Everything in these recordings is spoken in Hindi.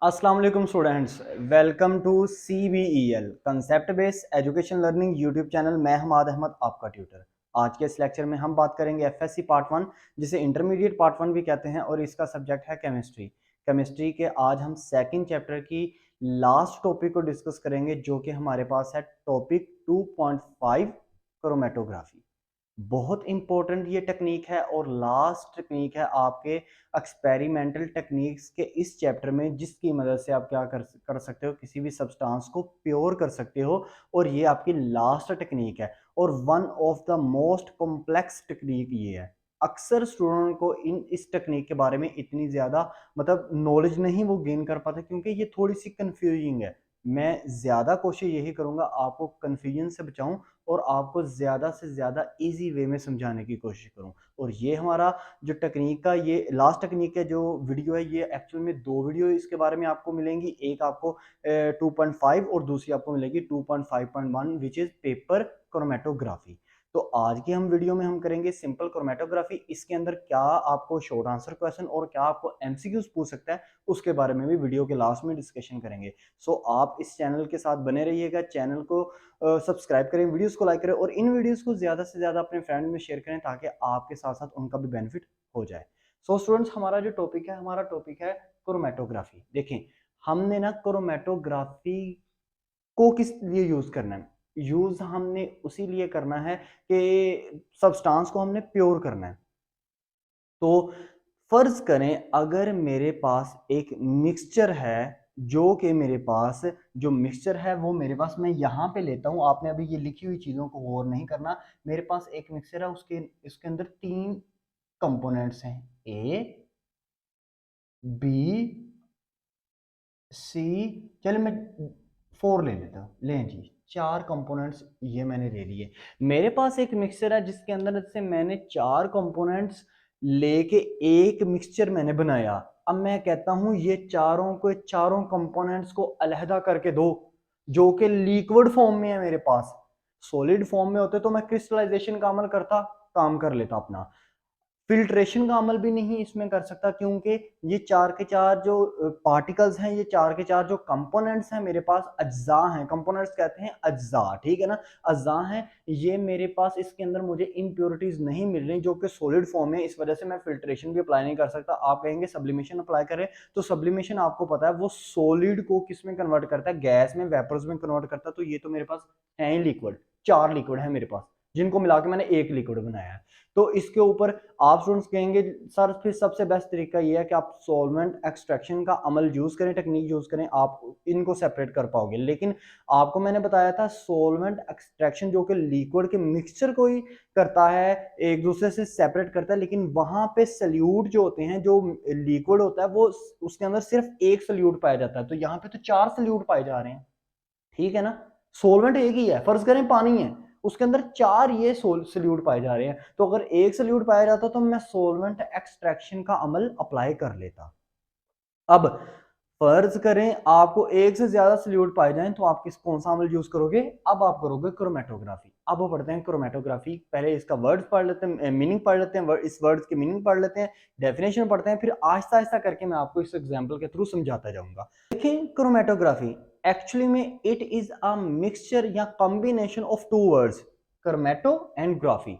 अस्सलाम वालेकुम students, welcome to CBEL concept based education learning YouTube channel. मैं हमाद अहमद आपका ट्यूटर। आज के इस लेक्चर में हम बात करेंगे FSC पार्ट 1, जिसे इंटरमीडिएट पार्ट 1 भी कहते हैं, और इसका सब्जेक्ट है केमिस्ट्री। केमिस्ट्री के आज हम सेकंड चैप्टर की लास्ट टॉपिक को डिस्कस करेंगे, जो कि हमारे पास है टॉपिक 2.5 क्रोमेटोग्राफी। बहुत इंपॉर्टेंट ये टेक्निक है और लास्ट टेक्निक है आपके एक्सपेरिमेंटल टेक्निक्स के इस चैप्टर में, जिसकी मदद से आप क्या कर सकते हो, किसी भी सब्सटेंस को प्योर कर सकते हो। और ये आपकी लास्ट टेक्निक है और one of the most complex technique ये है। अक्सर स्टूडेंट को इस टेक्निक के बारे में इतनी ज़्यादा नॉलेज नहीं वो गेन कर पाते, क्योंकि ये थोड़ी सी कंफ्यूजिंग है। मैं ज़्यादा कोशिश यही करूँगा आपको कंफ्यूजन से बचाऊं और आपको ज़्यादा से ज़्यादा इजी वे में समझाने की कोशिश करूं। और ये हमारा जो टेक्निक का ये लास्ट टेक्निक है जो वीडियो है, ये एक्चुअल में दो वीडियो इसके बारे में आपको मिलेंगी। एक आपको 2.5 और दूसरी आपको मिलेगी 2.5.1, विच इज़ पेपर क्रोमेटोग्राफी। तो आज की हम वीडियो में हम करेंगे सिंपल क्रोमेटोग्राफी। इसके अंदर क्या आपको शॉर्ट आंसर क्वेश्चन और क्या आपको MCQs पूछ सकता है, उसके बारे में भी वीडियो के लास्ट में डिस्कशन करेंगे। सो आप इस चैनल के साथ बने रहिएगा, चैनल को सब्सक्राइब करें, वीडियोस को लाइक करें और इन वीडियोस को ज़्यादा से ज़्यादा अपने फ्रेंड में शेयर करें, ताकि आपके साथ साथ उनका भी बेनिफिट हो जाए। सो स्टूडेंट्स, हमारा जो टॉपिक है, हमारा टॉपिक है क्रोमेटोग्राफी। देखें, हमने ना क्रोमेटोग्राफी को किस लिए यूज़ करना है। यूज़ हमने उसी लिए करना है कि सब्सटेंस को हमने प्योर करना है। तो फर्ज करें अगर मेरे पास एक मिक्सचर है, जो कि मेरे पास जो मिक्सचर है वो मेरे पास, मैं यहाँ पे लेता हूँ, आपने अभी ये लिखी हुई चीज़ों को गौर नहीं करना। मेरे पास एक मिक्सचर है, उसके इसके अंदर तीन कंपोनेंट्स हैं, ए बी सी, चलिए मैं फोर ले लेता हूँ। लें जी, चार कंपोनेंट्स ये मैंने ले लिए। मेरे पास एक मिक्सचर है जिसके अंदर से मैंने चार कंपोनेंट्स लेके एक मिक्सचर मैंने बनाया। अब मैं कहता हूं ये चारों कंपोनेंट्स को अलहदा करके दो, जो कि लिक्विड फॉर्म में है मेरे पास। सॉलिड फॉर्म में होते तो मैं क्रिस्टलाइजेशन का अमल करता, काम कर लेता अपना। फिल्ट्रेशन का अमल भी नहीं इसमें कर सकता, क्योंकि ये चार के चार जो पार्टिकल्स हैं, ये चार के चार जो कंपोनेंट्स हैं मेरे पास, अज्जा हैं। कंपोनेंट्स कहते हैं अज्जा, ठीक है ना, अज्जा हैं ये मेरे पास। इसके अंदर मुझे इम्प्योरिटीज नहीं मिल रही, जो कि सॉलिड फॉर्म है। इस वजह से मैं फिल्ट्रेशन भी अप्लाई नहीं कर सकता। आप कहेंगे सब्लिमेशन अप्लाई करें, तो सब्लिमेशन आपको पता है वो सॉलिड को किस में कन्वर्ट करता है, गैस में, वेपर्स में कन्वर्ट करता है। तो ये तो मेरे पास है ही लिक्विड, चार लिक्विड है मेरे पास, जिनको मिला के मैंने एक लिक्विड बनाया है। तो इसके ऊपर आप स्टूडेंट्स कहेंगे सर फिर सबसे बेस्ट तरीका ये है कि आप सॉल्वेंट एक्सट्रैक्शन का अमल यूज करें, टेक्निक यूज करें, आप इनको सेपरेट कर पाओगे। लेकिन आपको मैंने बताया था सॉल्वेंट एक्सट्रैक्शन जो कि लिक्विड के मिक्सचर को ही करता है, एक दूसरे से सेपरेट करता है, लेकिन वहां पे सल्यूट जो होते हैं, जो लिक्विड होता है वो उसके अंदर सिर्फ एक सल्यूट पाया जाता है। तो यहाँ पे तो चार सल्यूट पाए जा रहे हैं, ठीक है ना। सोलवेंट एक ही है, फर्ज करें पानी है, उसके अंदर चार ये सोल्यूट पाए जा रहे हैं। तो अगर एक सोल्यूट पाया जाता तो मैं सोलवेंट एक्सट्रैक्शन का अमल अप्लाई कर लेता। अब फर्ज करें आपको एक से ज्यादा सोल्यूट पाए जाएं, तो आप कौन सा अमल यूज करोगे? अब आप करोगे क्रोमेटोग्राफी। अब वो पढ़ते हैं क्रोमेटोग्राफी। पहले इसका वर्ड पढ़ लेते हैं, मीनिंग पढ़ लेते हैं, इस वर्ड की मीनिंग पढ़ लेते हैं, डेफिनेशन पढ़ते हैं, फिर आहिस्ता आहिस्ता करके मैं आपको इस एग्जाम्पल के थ्रू समझाता जाऊंगा। देखिए, क्रोमेटोग्राफी एक्चुअली में इट इज अ मिक्सचर या combination of two words, chromato and graphy.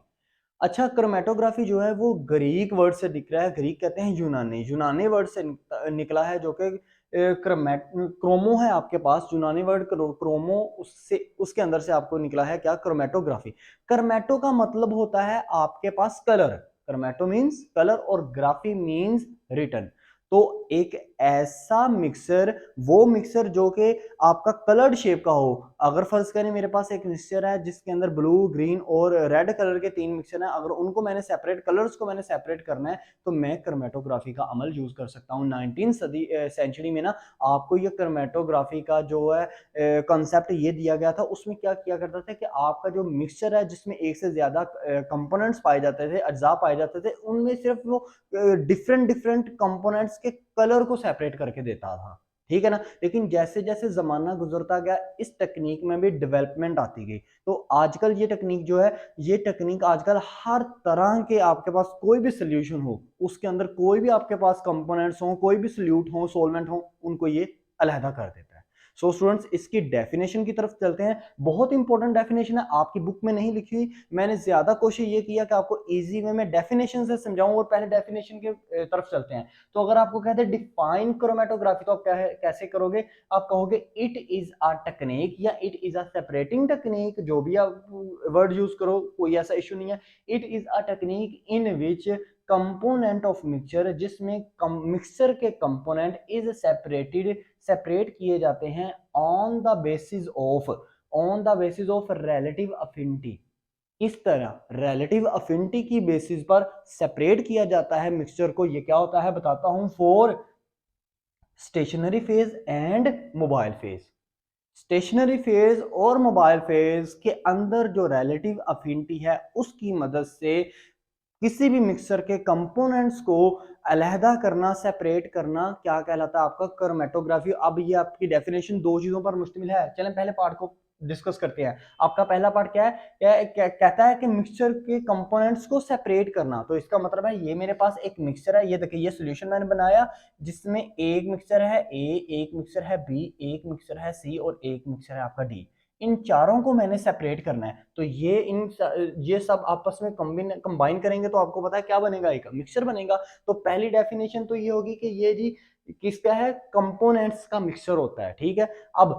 अच्छा, क्रोमेटोग्राफी जो है वो ग्रीक वर्ड से दिख रहा है। ग्रीक कहते हैं यूनानी, यूनानी वर्ड से निकला है, जो कि क्रोमो है आपके पास। यूनानी वर्ड क्रोमो, उससे उसके अंदर से आपको निकला है क्या? क्रोमेटोग्राफी। क्रोमेटो का मतलब होता है आपके पास कलर। क्रोमेटो मीन्स कलर और ग्राफी मीन्स रिटन। तो एक ऐसा मिक्सर, वो मिक्सर जो कि आपका कलर्ड शेप का हो। अगर फर्ज करें मेरे पास एक मिक्सचर है जिसके अंदर ब्लू, ग्रीन और रेड कलर के तीन मिक्सचर हैं, अगर उनको मैंने सेपरेट, कलर्स को मैंने सेपरेट करना है, तो मैं क्रोमेटोग्राफी का अमल यूज कर सकता हूँ। 19 सदी सेंचुरी में ना आपको ये क्रोमेटोग्राफी का जो है कॉन्सेप्ट ये दिया गया था। उसमें क्या किया करता था कि आपका जो मिक्सचर है जिसमें एक से ज्यादा कंपोनेंट्स पाए जाते थे, अज्जा पाए जाते थे, उनमें सिर्फ वो डिफरेंट डिफरेंट कंपोनेंट्स के कलर को सेपरेट करके देता था। ठीक है ना। लेकिन जैसे जैसे ज़माना गुजरता गया इस टेक्निक में भी डेवलपमेंट आती गई, तो आजकल ये टेक्निक जो है, ये टेक्निक आजकल हर तरह के आपके पास कोई भी सोल्यूशन हो, उसके अंदर कोई भी आपके पास कंपोनेंट्स हो, कोई भी सोल्यूट हो, सोलवेंट हो, उनको ये अलहदा कर देता है। सो स्टूडेंट्स, इसकी डेफिनेशन की तरफ चलते हैं। बहुत इंपॉर्टेंट डेफिनेशन है, आपकी बुक में नहीं लिखी हुई। मैंने ज्यादा कोशिश ये किया कि आपको इजी वे में डेफिनेशन से समझाऊं, और पहले डेफिनेशन के तरफ चलते हैं। तो अगर आपको कहते हैं डिफाइन क्रोमेटोग्राफी, तो आप क्या है, कैसे करोगे? आप कहोगे इट इज अ टेक्निक, या it is a separating technique, जो भी आप वर्ड यूज करो, कोई ऐसा इशू नहीं है। It is a technique in which component of mixture, जिसमें मिक्सचर के कंपोनेंट इज सेपरेट किए जाते हैं on the basis of relative affinity. इस तरह रिलेटिव अफिनिटी की बेसिस पर सेपरेट किया जाता है मिक्सचर को। ये क्या होता है बताता हूं। For stationary phase and mobile phase, stationary phase और मोबाइल फेज के अंदर जो रिलेटिव अफिनिटी है, उसकी मदद से किसी भी मिक्सचर के कंपोनेंट्स को अलहदा करना, सेपरेट करना, क्या कहलाता है? आपका क्रोमेटोग्राफी। अब ये आपकी डेफिनेशन दो चीजों पर मुश्तमिल है। चलें पहले पार्ट को डिस्कस करते हैं। आपका पहला पार्ट क्या है? कहता है कि मिक्सचर के कंपोनेंट्स को सेपरेट करना। तो इसका मतलब है, ये मेरे पास एक मिक्सचर है, ये देखिए, ये सॉल्यूशन मैंने बनाया, जिसमें एक मिक्सचर है ए, एक मिक्सचर है बी, एक मिक्सचर है सी, और एक मिक्सचर है आपका डी। इन चारों को मैंने सेपरेट करना है। तो ये सब आपस में कंबाइन करेंगे तो आपको पता है क्या बनेगा? एक मिक्सचर बनेगा। तो पहली डेफिनेशन तो ये होगी कि ये जी किसका है? कंपोनेंट्स का मिक्सचर होता है। ठीक है। अब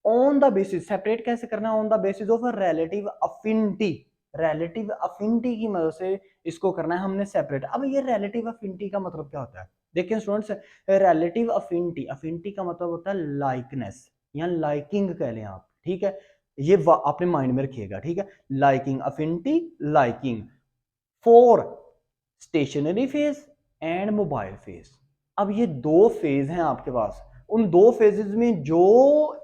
ऑन द बेसिस, सेपरेट कैसे करना है? On the basis of relative affinity. Relative affinity की मदद से इसको करना है हमने सेपरेट। अब ये रिलेटिव अफिनिटी का मतलब क्या होता है? देखिए स्टूडेंट्स, रिलेटिव अफिनिटी, अफिनिटी का मतलब होता है लाइकनेस, या लाइकिंग कह लें आप। ठीक है, ये अपने माइंड में रखिएगा। ठीक है, liking, affinity, liking for stationary phase and mobile phase. अब ये दो फेज हैं आपके पास। उन दो फेजेस में जो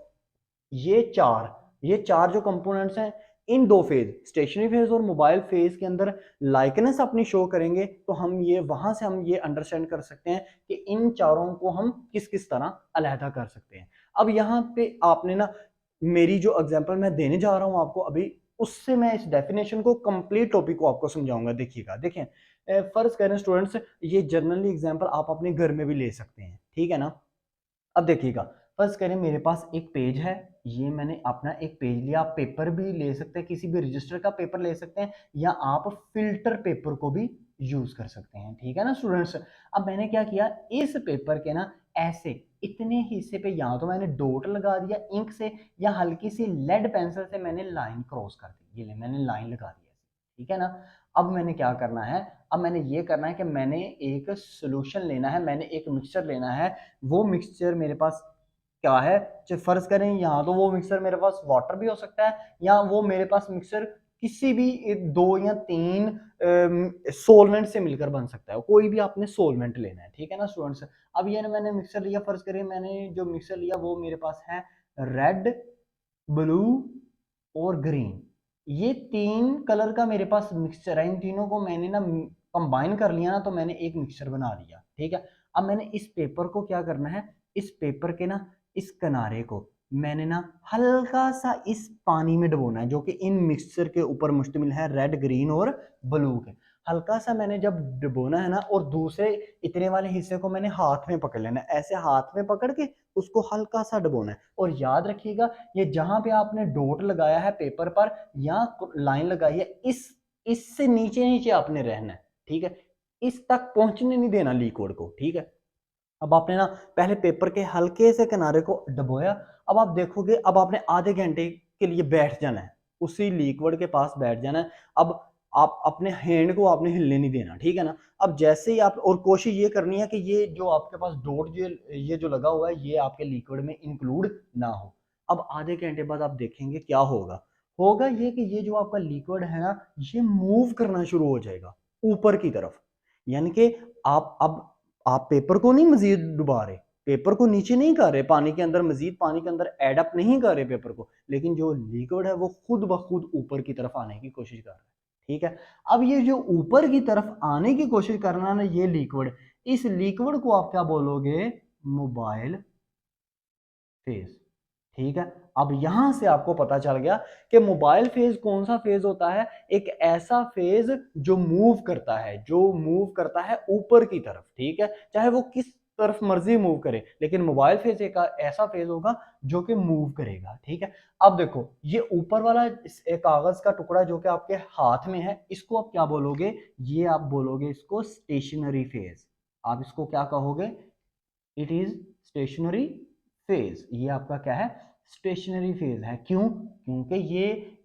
ये चार जो कंपोनेंट्स हैं, इन दो फेज, स्टेशनरी फेज और मोबाइल फेज के अंदर लाइकनेस अपनी शो करेंगे, तो हम ये वहां से हम ये अंडरस्टैंड कर सकते हैं कि इन चारों को हम किस किस तरह अलहदा कर सकते हैं। अब यहाँ पे आपने ना, मेरी जो एग्जांपल मैं देने जा रहा हूं आपको अभी, उससे मैं इस डेफिनेशन को, कंप्लीट टॉपिक को आपको समझाऊंगा। देखिएगा, देखें, फर्ज करें स्टूडेंट्स, ये जनरली एग्जांपल आप अपने घर में भी ले सकते हैं। ठीक है ना। अब देखिएगा, फर्ज करें मेरे पास एक पेज है, ये मैंने अपना एक पेज लिया। आप पेपर भी ले सकते हैं, किसी भी रजिस्टर का पेपर ले सकते हैं, या आप फिल्टर पेपर को भी यूज कर सकते हैं। ठीक है ना स्टूडेंट्स। अब मैंने क्या किया, इस पेपर के ना ऐसे इतने हिस्से पे या तो मैंने डॉट लगा दिया इंक से, या हल्की सी लेड पेंसिल से मैंने लाइन क्रॉस कर दी। ये ले, मैंने लाइन लगा दी ऐसे। ठीक है ना। अब मैंने क्या करना है? अब मैंने ये करना है कि मैंने एक सोल्यूशन लेना है, मैंने एक मिक्सचर लेना है। वो मिक्सचर मेरे पास क्या है? फर्ज करें यहाँ, तो वो मिक्सर मेरे पास वाटर भी हो सकता है, या वो मेरे पास मिक्सर किसी भी दो या तीन सोलवेंट से मिलकर बन सकता है। कोई भी आपने सोलवेंट लेना है। ठीक है ना स्टूडेंट्स। अब ये ना मैंने मिक्सर लिया, फर्ज करें मैंने जो मिक्सर लिया वो मेरे पास है रेड, ब्लू और ग्रीन। ये तीन कलर का मेरे पास मिक्सचर है। इन तीनों को मैंने ना कंबाइन कर लिया ना, तो मैंने एक मिक्सचर बना लिया। ठीक है। अब मैंने इस पेपर को क्या करना है, इस पेपर के ना इस किनारे को मैंने ना हल्का सा इस पानी में डुबोना है, जो कि इन मिक्सचर के ऊपर मुश्तमिल है, रेड, ग्रीन और ब्लू के। हल्का सा मैंने जब डुबोना है ना, और दूसरे इतने वाले हिस्से को मैंने हाथ में पकड़ लेना है, ऐसे हाथ में पकड़ के उसको हल्का सा डुबोना है। और याद रखिएगा, ये जहां पे आपने डॉट लगाया है पेपर पर, या लाइन लगाई है, इससे नीचे नीचे आपने रहना है। ठीक है, इस तक पहुंचने नहीं देना लिक्विड को। ठीक है। अब आपने ना पहले पेपर के हल्के से किनारे को डुबोया। अब आप देखोगे, अब आपने आधे घंटे के लिए बैठ जाना है, उसी लिक्विड के पास बैठ जाना है। अब आप अपने हैंड को आपने हिलने नहीं देना। ठीक है ना। अब जैसे ही आप, और कोशिश ये करनी है कि ये जो आपके पास डॉट ये जो लगा हुआ है, ये आपके लिक्विड में इंक्लूड ना हो। अब आधे घंटे बाद आप देखेंगे क्या होगा। होगा ये कि ये जो आपका लिक्विड है ना, ये मूव करना शुरू हो जाएगा ऊपर की तरफ। यानी कि आप अब आप पेपर को नहीं मजीद डुबा रहे, पेपर को नीचे नहीं कर रहे, पानी के अंदर मजीद पानी के अंदर एड अप नहीं कर रहे पेपर को, लेकिन जो लिक्विड है वो खुद ब खुद ऊपर की तरफ आने की कोशिश कर रहा है। ठीक है। अब ये जो ऊपर की तरफ आने की कोशिश करना ना, ये लिक्विड, इस लिक्विड को आप क्या बोलोगे? Mobile phase. ठीक है, अब यहां से आपको पता चल गया कि मोबाइल फेज कौन सा फेज होता है, एक ऐसा फेज जो मूव करता है, जो मूव करता है ऊपर की तरफ। ठीक है, चाहे वो किस तरफ मर्जी मूव करे, लेकिन मोबाइल फेज एक ऐसा फेज होगा जो कि मूव करेगा। ठीक है, अब देखो ये ऊपर वाला एक कागज का टुकड़ा जो कि आपके हाथ में है, इसको आप क्या बोलोगे, ये आप बोलोगे इसको स्टेशनरी फेज। आप इसको क्या कहोगे, इट इज स्टेशनरी फेज। ये आपका क्या है, स्टेशनरी फेज है। क्यों, क्योंकि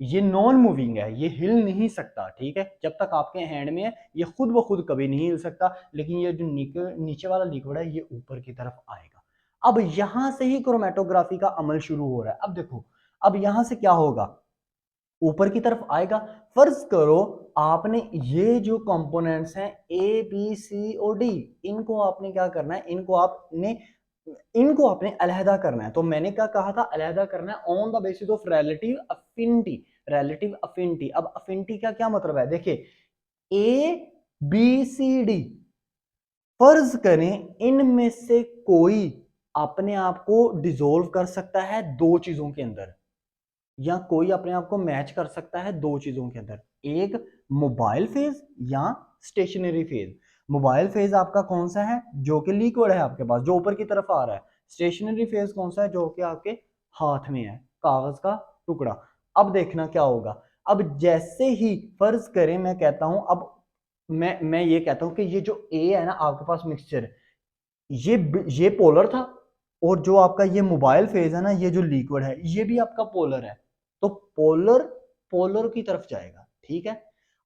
ये नॉन मूविंग है, ये हिल नहीं सकता। ठीक है, जब तक आपके हैंड में है ये खुद ब खुद कभी नहीं हिल सकता, लेकिन ये जो नीचे वाला लिक्विड है ये ऊपर की तरफ आएगा। अब यहां से ही क्रोमेटोग्राफी का अमल शुरू हो रहा है। अब देखो, अब यहां से क्या होगा, ऊपर की तरफ आएगा। फर्ज करो आपने ये जो कंपोनेंट्स हैं ए बी सी और डी, इनको आपने क्या करना है, इनको आपने अलहदा करना है। तो मैंने क्या कहा था, अलहदा करना है on the basis of relative affinity. Relative affinity, अब अफिनिटी का क्या मतलब है, देखिए ए बी सी डी, फर्ज करें इनमें से कोई अपने आप को डिसोल्व कर सकता है दो चीजों के अंदर, या कोई अपने आप को मैच कर सकता है दो चीजों के अंदर, एक मोबाइल फेज या स्टेशनरी फेज। मोबाइल फेज आपका कौन सा है, जो कि लिक्विड है आपके पास, जो ऊपर की तरफ आ रहा है। स्टेशनरी फेज कौन सा है, जो कि आपके हाथ में है, कागज का टुकड़ा। अब देखना क्या होगा, अब जैसे ही फर्ज करें मैं कहता हूं, अब मैं ये कहता हूं कि ये जो ए है ना आपके पास मिक्सचर, ये पोलर था, और जो आपका ये मोबाइल फेज है ना, ये जो लिक्विड है ये भी आपका पोलर है, तो पोलर पोलर की तरफ जाएगा। ठीक है,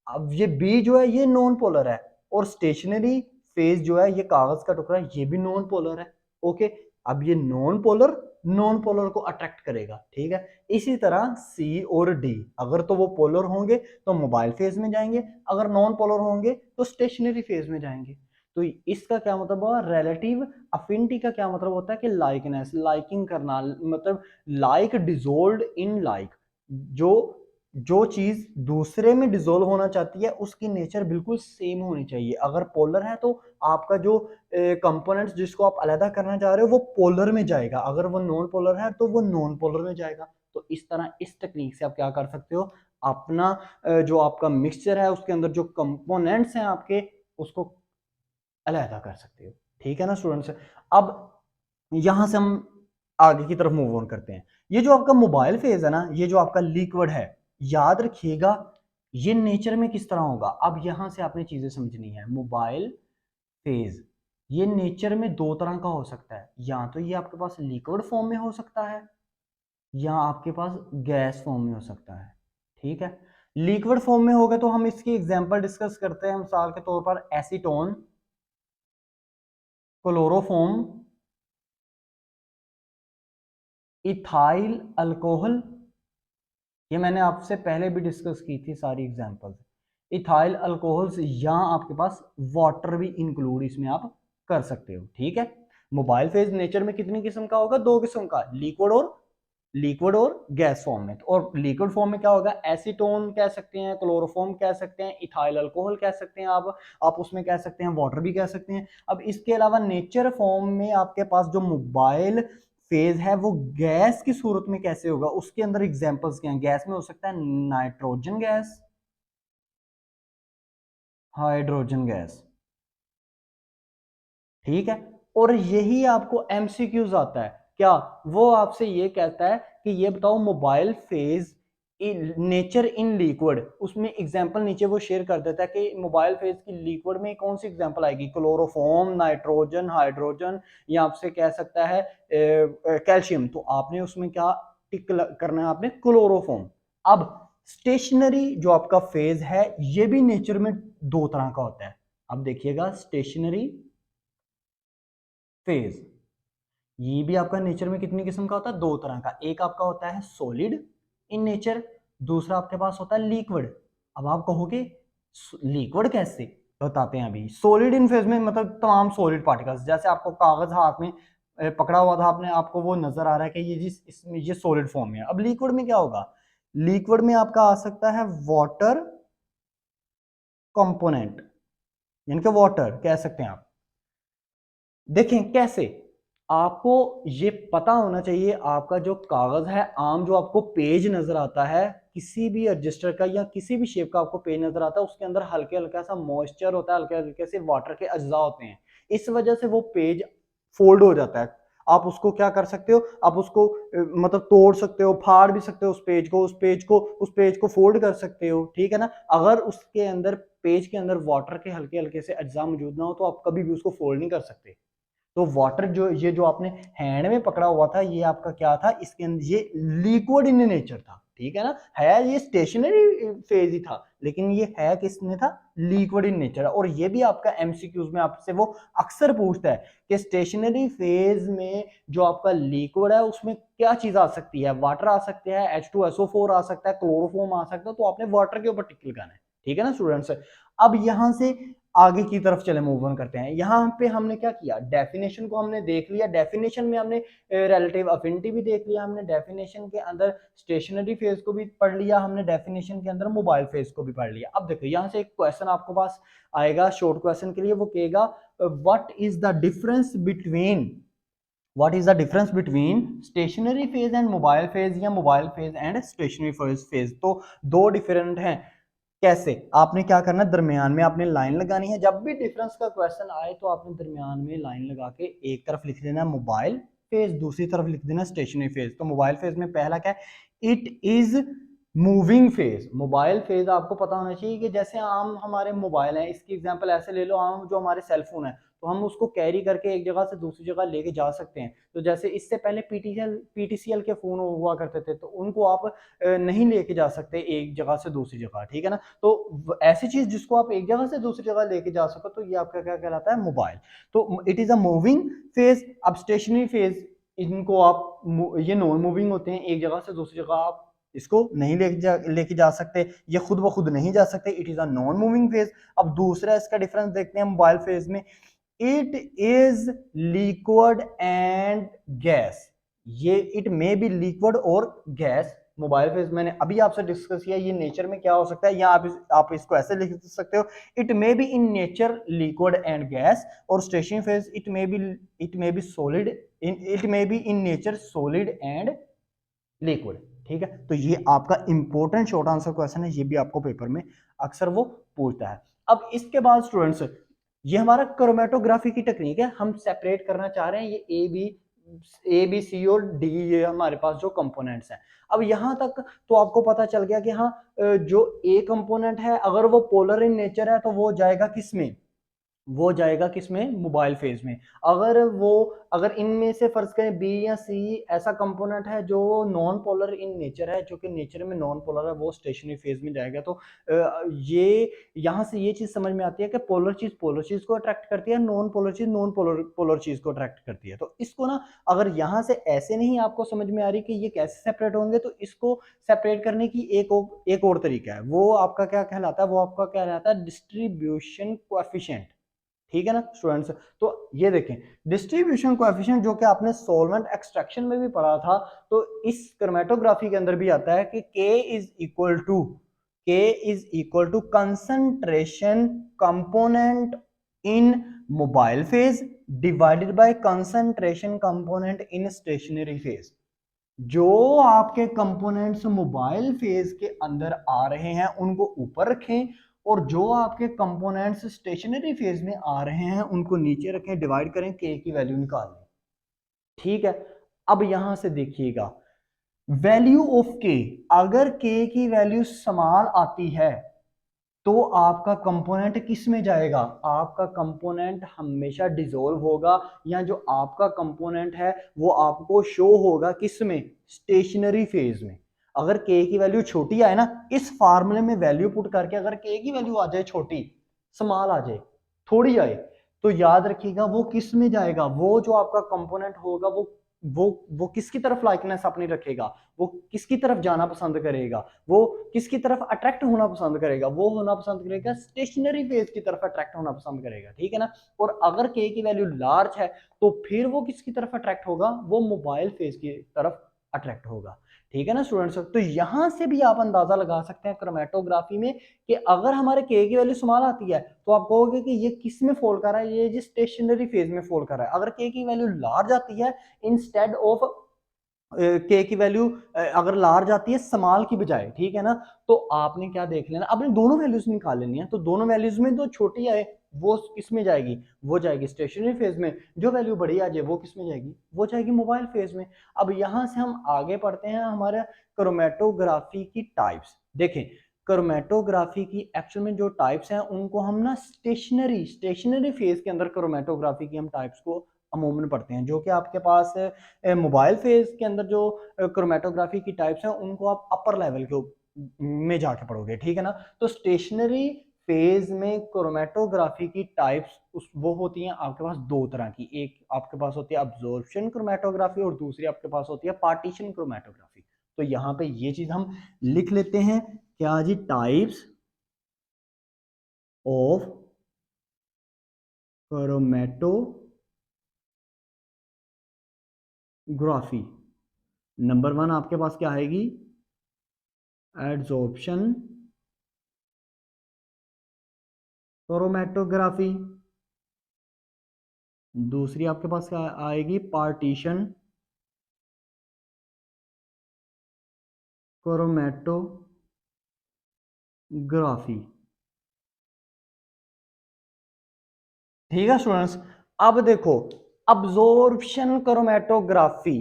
अब ये बी जो है ये नॉन पोलर है, और स्टेशनरी फेज जो है ये कागज का टुकड़ा ये भी नॉन पोलर है। ओके, अब ये नॉन पोलर को अट्रैक्ट करेगा। ठीक है, इसी तरह सी और डी, अगर तो वो पोलर होंगे तो मोबाइल फेज में जाएंगे, अगर नॉन पोलर होंगे तो स्टेशनरी फेज में जाएंगे। तो इसका क्या मतलब हुआ, रिलेटिव अफिनिटी का क्या मतलब होता है कि लाइकनेस, लाइकिंग करना, मतलब लाइक डिजोल्व इन लाइक। जो जो चीज दूसरे में डिजोल्व होना चाहती है उसकी नेचर बिल्कुल सेम होनी चाहिए। अगर पोलर है तो आपका जो कंपोनेंट्स जिसको आप अलग करना चाह रहे हो वो पोलर में जाएगा, अगर वो नॉन पोलर है तो वो नॉन पोलर में जाएगा। तो इस तरह इस टेक्निक से आप क्या कर सकते हो, अपना जो आपका मिक्सचर है उसके अंदर जो कंपोनेंट्स हैं आपके, उसको अलहदा कर सकते हो। ठीक है ना स्टूडेंट्स, अब यहां से हम आगे की तरफ मूव ऑन करते हैं। ये जो आपका मोबाइल फेज है ना, ये जो आपका लिक्विड है, याद रखिएगा ये नेचर में किस तरह होगा। अब यहां से आपने चीजें समझनी है, मोबाइल फेज ये नेचर में दो तरह का हो सकता है, या तो ये आपके पास लिक्विड फॉर्म में हो सकता है, या आपके पास गैस फॉर्म में हो सकता है। ठीक है, लिक्विड फॉर्म में होगा तो हम इसकी एग्जांपल डिस्कस करते हैं, मिसाल के तौर पर एसीटोन, क्लोरोफॉर्म, इथाइल अल्कोहल, ये मैंने आपसे पहले भी डिस्कस की थी सारी एग्जांपल्स। इथाइल अल्कोहल्स, यहाँ आपके पास वाटर भी इंक्लूड इसमें आप कर सकते हो। ठीक है, मोबाइल फेज नेचर में कितनी किस्म का होगा, दो किस्म का, लिक्विड और गैस फॉर्म में। और लिक्विड फॉर्म में क्या होगा, एसीटोन कह सकते हैं, क्लोरोफॉर्म कह सकते हैं, इथाइल अल्कोहल कह सकते हैं, आप उसमें कह सकते हैं वाटर भी कह सकते हैं। अब इसके अलावा नेचर फॉर्म में आपके पास जो मोबाइल फेज है वो गैस की सूरत में कैसे होगा, उसके अंदर एग्जांपल्स क्या हैं, गैस में हो सकता है नाइट्रोजन गैस, हाइड्रोजन गैस। ठीक है, और यही आपको एमसीक्यूज आता है क्या, वो आपसे ये कहता है कि ये बताओ mobile phase nature in liquid, उसमें एग्जांपल नीचे वो शेयर कर देता है कि मोबाइल फेज की लिक्विड में कौन सी एग्जांपल आएगी, क्लोरोफॉर्म, नाइट्रोजन, हाइड्रोजन, या आपसे कह सकता है कैल्शियम। तो आपने उसमें क्या टिक करना है, आपने क्लोरोफॉर्म। अब स्टेशनरी जो आपका फेज है ये भी नेचर में दो तरह का होता है। अब देखिएगा स्टेशनरी फेज, ये भी आपका नेचर में कितनी किस्म का होता है, दो तरह का। एक आपका होता है सॉलिड इन नेचर, दूसरा आपके पास होता है लिक्विड। अब आप कहोगे लिक्विड कैसे, बताते हैं अभी। सॉलिड इन फेज में मतलब तमाम सॉलिड पार्टिकल्स, जैसे आपको कागज हाथ में पकड़ा हुआ था आपने, आपको वो नजर आ रहा है कि ये जिस इसमें ये सॉलिड फॉर्म में है। अब लिक्विड में क्या होगा, लिक्विड में आपका आ सकता है वाटर कंपोनेंट, यानी कि वाटर कह सकते हैं आप। देखें कैसे, आपको ये पता होना चाहिए, आपका जो कागज है आम, जो आपको पेज नजर आता है किसी भी रजिस्टर का या किसी भी शेप का आपको पेज नजर आता है, उसके अंदर हल्के हल्का सा मॉइस्चर होता है, हल्के हल्के से वाटर के अज्जा होते हैं, इस वजह से वो पेज फोल्ड हो जाता है। आप उसको क्या कर सकते हो, आप उसको मतलब तोड़ सकते हो, फाड़ भी सकते हो उस पेज को, उस पेज को फोल्ड कर सकते हो, ठीक है ना। अगर उसके अंदर, पेज के अंदर वाटर के हल्के हल्के से अज्जा मौजूद ना हो तो आप कभी भी उसको फोल्ड नहीं कर सकते। तो वाटर जो, ये जो आपने हैंड में पकड़ा हुआ था, ये आपका क्या था, इसके अंदर ये लिक्विड इन नेचर था, ठीक है ना। है ये स्टेशनरी फेज ही था, लेकिन ये है किसमें था, लिक्विड इन नेचर। और ये भी आपका एमसीक्यूज में आपसे वो अक्सर पूछता है कि स्टेशनरी फेज में जो आपका लिक्विड है उसमें क्या चीज आ सकती है, वाटर आ सकता है, H2SO4 आ सकता है, क्लोरोफॉर्म आ सकता है, तो आपने वाटर के ऊपर टिक लगाना है, ठीक है ना स्टूडेंट्स। अब यहां से आगे की तरफ चले, मूव ऑन करते हैं। यहाँ पे हमने क्या किया, डेफिनेशन को हमने देख लिया, डेफिनेशन में हमने रिलेटिव अफिनिटी भी देख लिया, हमने डेफिनेशन के अंदर स्टेशनरी फेज को भी पढ़ लिया, हमने डेफिनेशन के अंदर मोबाइल फेज को भी पढ़ लिया। अब देखो यहाँ से एक क्वेश्चन आपको पास आएगा शॉर्ट क्वेश्चन के लिए, वो कहेगा what is the difference between, what is the difference between stationary phase and mobile phase या mobile phase and stationary phase। तो दो डिफरेंट हैं। कैसे, आपने क्या करना, दरमियान में आपने लाइन लगानी है, जब भी डिफरेंस का क्वेश्चन आए तो आपने दरमियान में लाइन लगा के एक तरफ लिख देना मोबाइल फेज, दूसरी तरफ लिख देना स्टेशनरी फेज। तो मोबाइल फेज में पहला क्या है, it is moving phase. Mobile phase आपको पता होना चाहिए कि जैसे आम हमारे मोबाइल है, इसकी एग्जांपल ऐसे ले लो, आम जो हमारे सेल फोन है, तो हम उसको कैरी करके एक जगह से दूसरी जगह लेके जा सकते हैं। तो जैसे इससे पहले पीटीसीएल के फोन हुआ करते थे, तो उनको आप नहीं लेके जा सकते एक जगह से दूसरी जगह, ठीक है ना। तो ऐसी चीज जिसको आप एक जगह से दूसरी जगह लेके जा सको, तो ये आपका क्या कहलाता है, मोबाइल। तो it is a moving phase. अब स्टेशनरी फेज, इनको आप, ये नॉन मूविंग होते हैं, एक जगह से दूसरी जगह आप इसको नहीं लेके जा सकते, ये खुद ब खुद नहीं जा सकते, it is a non moving phase. अब दूसरा इसका डिफरेंस देखते हैं मोबाइल फेज में, it is liquid and gas. ये इट मे बी लिक्विड और गैस। मोबाइल फेज मैंने अभी आपसे डिस्कस किया, ये नेचर में क्या हो सकता है, या आप इसको ऐसे लिख सकते हो, it may be in nature liquid and gas. और stationary phase, it may be solid, it may be in nature solid and liquid, ठीक है। तो ये आपका इंपॉर्टेंट शॉर्ट आंसर क्वेश्चन है, ये भी आपको पेपर में अक्सर वो पूछता है। अब इसके बाद स्टूडेंट्स, ये हमारा क्रोमेटोग्राफी की टेक्निक है, हम सेपरेट करना चाह रहे हैं ये ए बी सी और डी, ये हमारे पास जो कंपोनेंट्स हैं। अब यहां तक तो आपको पता चल गया कि हाँ, जो ए कंपोनेंट है अगर वो पोलर इन नेचर है तो वो जाएगा किस में, वो जाएगा किसमें, मोबाइल फेज में। अगर इनमें से फर्ज करें बी या सी ऐसा कंपोनेंट है जो नॉन पोलर इन नेचर है, जो कि नेचर में नॉन पोलर है, वो स्टेशनरी फेज में जाएगा। तो ये यहां से ये चीज समझ में आती है कि पोलर चीज को अट्रैक्ट करती है, नॉन पोलर चीज नॉन पोलर पोलर चीज को अट्रैक्ट करती है। तो इसको ना, अगर यहां से ऐसे नहीं आपको समझ में आ रही कि ये कैसे सेपरेट होंगे, तो इसको सेपरेट करने की एक और तरीका है, वो आपका क्या कहलाता है, वो आपका क्या कहलाता है, डिस्ट्रीब्यूशन कोएफिशिएंट, ठीक है ना स्टूडेंट्स। तो ये देखें, डिस्ट्रीब्यूशन कोएफिशिएंट जो कि आपने सॉल्वेंट एक्सट्रैक्शन में भी पढ़ा था, तो इस क्रोमेटोग्राफी के अंदर भी आता है कि K is equal to concentration component in mobile phase divided by concentration component in stationary phase. जो आपके कंपोनेंट्स मोबाइल फेज के अंदर आ रहे हैं उनको ऊपर रखें, और जो आपके कंपोनेंट्स स्टेशनरी फेज में आ रहे हैं उनको नीचे रखें, डिवाइड करें, के की वैल्यू निकाल लें, ठीक है। अब यहां से देखिएगा, वैल्यू ऑफ के, अगर के की वैल्यू स्मॉल आती है तो आपका कंपोनेंट किस में जाएगा, आपका कंपोनेंट हमेशा डिसॉल्व होगा, या जो आपका कंपोनेंट है वो आपको शो होगा किस में, स्टेशनरी फेज में। अगर के की वैल्यू छोटी आए ना, इस फार्मूले में वैल्यू पुट करके अगर के की वैल्यू आ जाए छोटी, स्मॉल आ जाए, थोड़ी आए, तो याद रखिएगा वो किस में जाएगा, वो जो आपका कंपोनेंट होगा वो किसकी तरफ लाइकनेस अपनी रखेगा, वो किसकी तरफ जाना पसंद करेगा, वो किसकी तरफ अट्रैक्ट होना पसंद करेगा, वो होना पसंद करेगा स्टेशनरी फेज की तरफ अट्रैक्ट होना पसंद करेगा, ठीक है ना। और अगर के की वैल्यू लार्ज है तो फिर वो किसकी तरफ अट्रैक्ट होगा, वो मोबाइल फेज की तरफ अट्रैक्ट होगा। ठीक है ना स्टूडेंट्स। तो यहां से भी आप अंदाजा लगा सकते हैं क्रोमेटोग्राफी में कि अगर हमारे के की वैल्यू स्मॉल आती है तो आप कहोगे कि ये किस में फॉल कर रहा है, ये जी स्टेशनरी फेज में फॉल कर रहा है। अगर के की वैल्यू लार्ज आती है इंस्टेड ऑफ के की वैल्यू अगर लार्ज आती है स्मॉल की बजाय, ठीक है ना, तो आपने क्या देख लेना, आपने दोनों वैल्यूज निकाल लेनी है। तो दोनों वैल्यूज में जो छोटी आए वो किस में जाएगी, वो जाएगी स्टेशनरी फेज में। जो वैल्यू बड़ी आ जाए वो किस में जाएगी, वो जाएगी मोबाइल फेज में। अब यहां से हम आगे पढ़ते हैं हमारे क्रोमेटोग्राफी की टाइप्स। देखें क्रोमेटोग्राफी की एक्चुअल में जो टाइप्स हैं उनको हम ना स्टेशनरी फेज के अंदर क्रोमेटोग्राफी की हम टाइप्स को अमूमन पढ़ते हैं। जो कि आपके पास मोबाइल फेज के अंदर जो क्रोमेटोग्राफी की टाइप्स हैं उनको आप अपर लेवल के में जाके पढ़ोगे, ठीक है ना। तो स्टेशनरी फेज में क्रोमेटोग्राफी की टाइप्स वो होती हैं आपके पास दो तरह की। एक आपके पास होती है अब्जॉर्प्शन क्रोमेटोग्राफी और दूसरी आपके पास होती है पार्टीशन क्रोमेटोग्राफी। तो यहाँ पे ये चीज हम लिख लेते हैं क्या जी, types of chromatography. Number one आपके पास क्या आएगी, एड्सॉर्प्शन क्रोमेटोग्राफी। दूसरी आपके पास क्या आएगी, पार्टीशन क्रोमेटोग्राफी। ठीक है स्टूडेंट्स। अब देखो अब्जॉर्प्शन क्रोमेटोग्राफी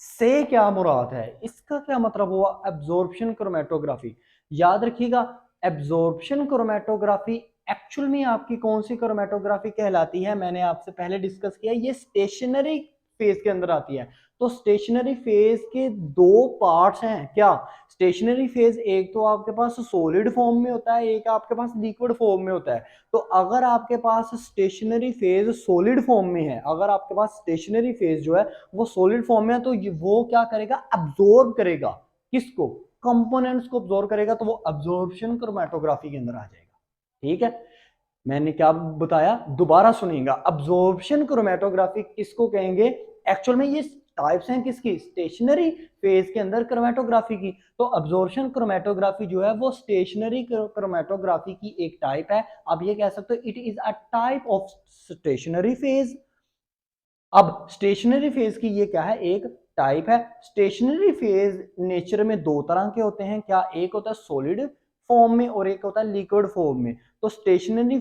से क्या मुराद है, इसका क्या मतलब हुआ एब्जॉर्प्शन क्रोमेटोग्राफी। याद रखिएगा एब्जॉर्प्शन क्रोमेटोग्राफी एक्चुअल में आपकी कौन सी क्रोमेटोग्राफी कहलाती है, मैंने आपसे पहले डिस्कस किया, ये स्टेशनरी फेज के अंदर आती है। तो स्टेशनरी फेज के दो पार्ट्स हैं क्या, स्टेशनरी फेज एक तो आपके पास सॉलिड फॉर्म में होता है, एक आपके पास लिक्विड फॉर्म में होता है। तो अगर आपके पास स्टेशनरी फेज सॉलिड फॉर्म में है, अगर आपके पास स्टेशनरी फेज जो है वो सॉलिड फॉर्म में है, तो वो क्या करेगा, अब्जॉर्ब करेगा किसको, कंपोनेंट्स को अब्जॉर्ब करेगा। तो वो अब्जॉर्प्शन क्रोमेटोग्राफी के अंदर आ जाएगा। ठीक है, मैंने क्या बताया दोबारा सुनिएगा, अब्जॉर्प्शन क्रोमेटोग्राफी किसको कहेंगे, एक्चुअल में ये टाइप्स हैं किसकी, स्टेशनरी फेज के अंदर क्रोमेटोग्राफी की। तो अब्जॉर्प्शन क्रोमेटोग्राफी जो है वो स्टेशनरी क्रोमेटोग्राफी की एक टाइप है। अब ये कह सकते हो it is a type of stationary phase. अब स्टेशनरी फेज की ये क्या है, एक टाइप है। स्टेशनरी फेज नेचर में दो तरह के होते हैं क्या, एक होता है सॉलिड फॉर्म में और एक होता है लिक्विड फॉर्म में। तो स्टेशनरी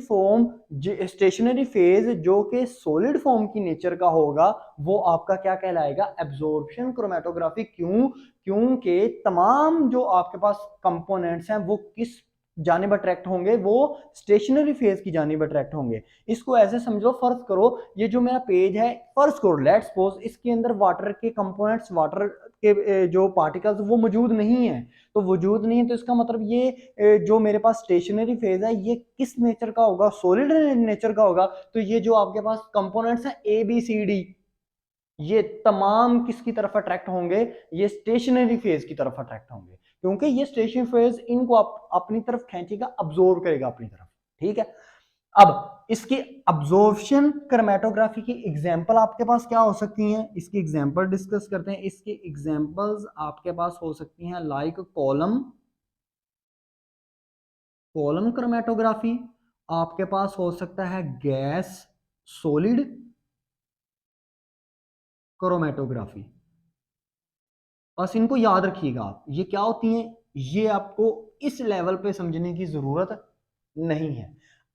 फेज जो कि सॉलिड फॉर्म की नेचर का होगा वो आपका क्या कहलाएगा, एब्जॉर्प्शन क्रोमेटोग्राफी। क्यों, क्योंकि तमाम जो आपके पास कंपोनेंट्स हैं वो किस जानिब अट्रैक्ट होंगे, वो स्टेशनरी फेज की जानिब अट्रैक्ट होंगे। इसको ऐसे समझो, फर्ज करो ये जो मेरा पेज है, फर्ज करो लेट्स सपोज इसके अंदर वाटर के कंपोनेंट्स, वाटर के जो पार्टिकल्स वो मौजूद नहीं है। तो वजूद नहीं है तो इसका मतलब ये जो मेरे पास स्टेशनरी फेज है ये किस नेचर का होगा, सॉलिड नेचर का होगा। तो ये जो आपके पास कंपोनेंट्स हैं ए बी सी डी, ये तमाम किसकी तरफ अट्रैक्ट होंगे, ये स्टेशनरी फेज की तरफ अट्रैक्ट होंगे, क्योंकि ये स्टेशनरी फेज इनको अपनी तरफ खींचेगा, अब्जॉर्ब करेगा अपनी तरफ। ठीक है, अब इसकी अब्जॉर्प्शन क्रोमेटोग्राफी की एग्जांपल आपके पास क्या हो सकती हैं, इसकी एग्जांपल डिस्कस करते हैं। इसकी एग्जांपल्स आपके पास हो सकती हैं लाइक कॉलम कॉलम क्रोमेटोग्राफी, आपके पास हो सकता है गैस सॉलिड क्रोमेटोग्राफी। बस इनको याद रखिएगा आप, ये क्या होती हैं, ये आपको इस लेवल पे समझने की जरूरत नहीं है।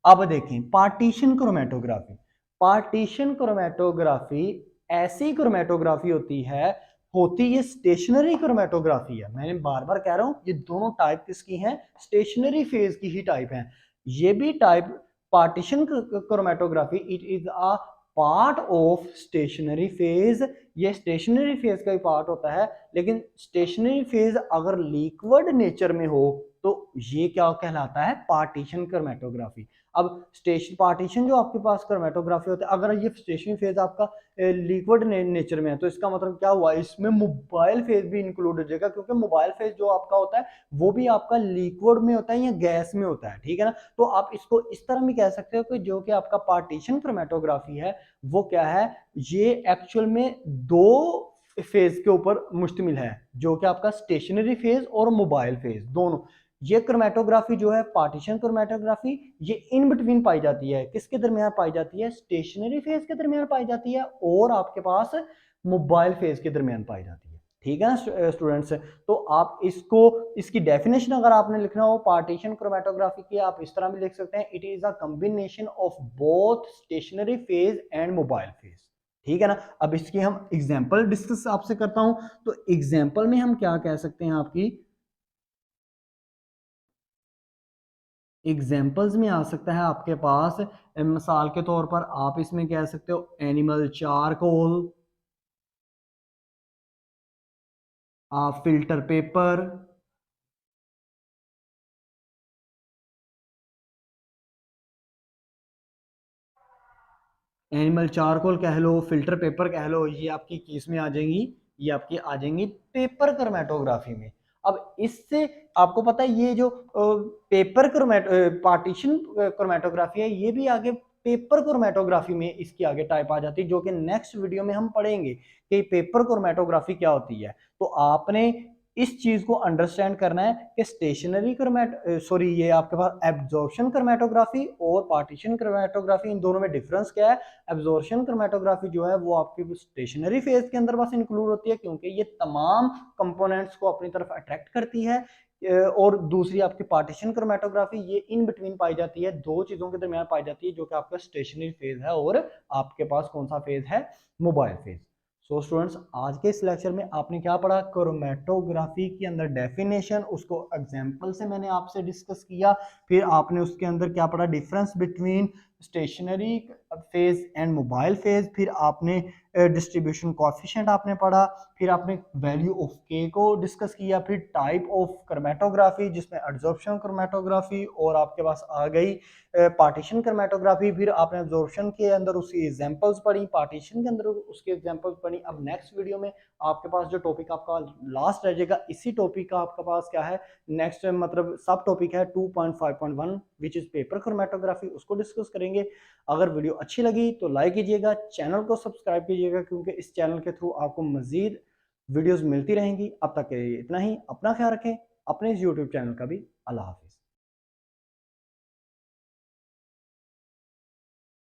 अब देखें पार्टीशन क्रोमेटोग्राफी। पार्टीशन क्रोमेटोग्राफी ऐसी क्रोमेटोग्राफी होती ये स्टेशनरी क्रोमेटोग्राफी है। मैंने बार बार कह रहा हूं ये दोनों टाइप किसकी हैं, स्टेशनरी फेज की ही टाइप हैं। ये भी type partition chromatography it is a part of stationary phase, ये स्टेशनरी फेज का ही पार्ट होता है। लेकिन स्टेशनरी फेज अगर लिक्विड नेचर में हो तो ये क्या कहलाता है, पार्टीशन क्रोमेटोग्राफी। अब स्टेशन पार्टीशन जो आपके पास क्रोमेटोग्राफी होता है, अगर ये स्टेशनरी फेज आपका लिक्विड नेचर में है तो इसका मतलब क्या हुआ, इसमें मोबाइल फेज भी इंक्लूड हो जाएगा, क्योंकि मोबाइल फेज जो आपका होता है वो भी आपका लिक्विड में होता है या गैस में होता है। ठीक है ना, तो आप इसको इस तरह भी कह सकते हो कि जो कि आपका पार्टीशन क्रोमेटोग्राफी है वो क्या है, ये एक्चुअल में दो फेज के ऊपर मुश्तमिल है, जो कि आपका स्टेशनरी फेज और मोबाइल फेज दोनों। ये क्रोमेटोग्राफी जो है पार्टीशन क्रोमेटोग्राफी, ये इन बिटवीन पाई जाती है, किसके दरमियान पाई जाती है, स्टेशनरी फेज के दरमियान पाई जाती है और आपके पास मोबाइल फेज के दरमियान पाई जाती है। ठीक है ना स्टूडेंट्स। तो आप इसको, इसकी डेफिनेशन अगर आपने लिखना हो पार्टीशन क्रोमेटोग्राफी की, आप इस तरह भी लिख सकते हैं, it is a combination of both stationary phase and mobile phase. ठीक है ना। अब इसकी हम एग्जांपल डिस्कस आपसे करता हूं, तो एग्जांपल में हम क्या कह सकते हैं, आपकी एग्जाम्पल्स में आ सकता है आपके पास, मिसाल के तौर पर आप इसमें कह सकते हो animal charcoal, filter paper, animal charcoal कह लो, फिल्टर पेपर कह लो, ये आपकी किस में आ जाएंगी, ये आपकी आ जाएंगी पेपर क्रोमेटोग्राफी में। अब इससे आपको पता है ये जो पेपर पार्टीशन क्रोमेटोग्राफी है, ये भी आगे पेपर क्रोमेटोग्राफी में इसकी आगे टाइप आ जाती है, जो कि नेक्स्ट वीडियो में हम पढ़ेंगे कि पेपर क्रोमेटोग्राफी क्या होती है। तो आपने इस चीज को अंडरस्टैंड करना है कि स्टेशनरी सॉरी ये आपके पास एब्जॉर्प्शन क्रोमेटोग्राफी और पार्टीशन क्रोमेटोग्राफी, इन दोनों में डिफरेंस क्या है। एब्जॉर्प्शन क्रोमेटोग्राफी जो है वो आपकी स्टेशनरी फेज के अंदर बस इंक्लूड होती है, क्योंकि ये तमाम कंपोनेंट्स को अपनी तरफ अट्रैक्ट करती है। और दूसरी आपकी पार्टीशन क्रोमेटोग्राफी, ये इन बिटवीन पाई जाती है, दो चीजों के दरमियान पाई जाती है, जो कि आपका स्टेशनरी फेज है और आपके पास कौन सा फेज है, मोबाइल फेज। सो स्टूडेंट्स, आज के इस लेक्चर में आपने क्या पढ़ा, क्रोमेटोग्राफी के अंदर डेफिनेशन, उसको एग्जांपल से मैंने आपसे डिस्कस किया। फिर आपने उसके अंदर क्या पढ़ा, difference between stationary phase and mobile phase. फिर आपने डिस्ट्रीब्यूशन कोएफिशिएंट आपने पढ़ा। फिर आपने वैल्यू ऑफ के को डिस्कस किया। फिर टाइप ऑफ क्रोमेटोग्राफी, जिसमें एब्जॉर्प्शन क्रोमेटोग्राफी और आपके पास आ गई पार्टीशन क्रोमेटोग्राफी। फिर आपने एब्जॉर्प्शन के अंदर उसकी एग्जांपल्स पढ़ी, पार्टीशन के अंदर उसकी एग्जांपल्स पढ़ी। अब नेक्स्ट वीडियो में आपके पास जो टॉपिक आपका लास्ट रह जाएगा, इसी टॉपिक का आपके पास क्या है, नेक्स्ट मतलब सब टॉपिक है 2.5.1 विच इज पेपर क्रोमेटोग्राफी, उसको डिस्कस करेंगे। अगर वीडियो अच्छी लगी तो लाइक कीजिएगा, चैनल को सब्सक्राइब कीजिएगा, क्योंकि इस चैनल के थ्रू आपको मजीद वीडियोस मिलती रहेंगी। अब तक के लिए इतना ही, अपना ख्याल रखें, अपने इस यूट्यूब चैनल का भी। अल्लाह हाफिज।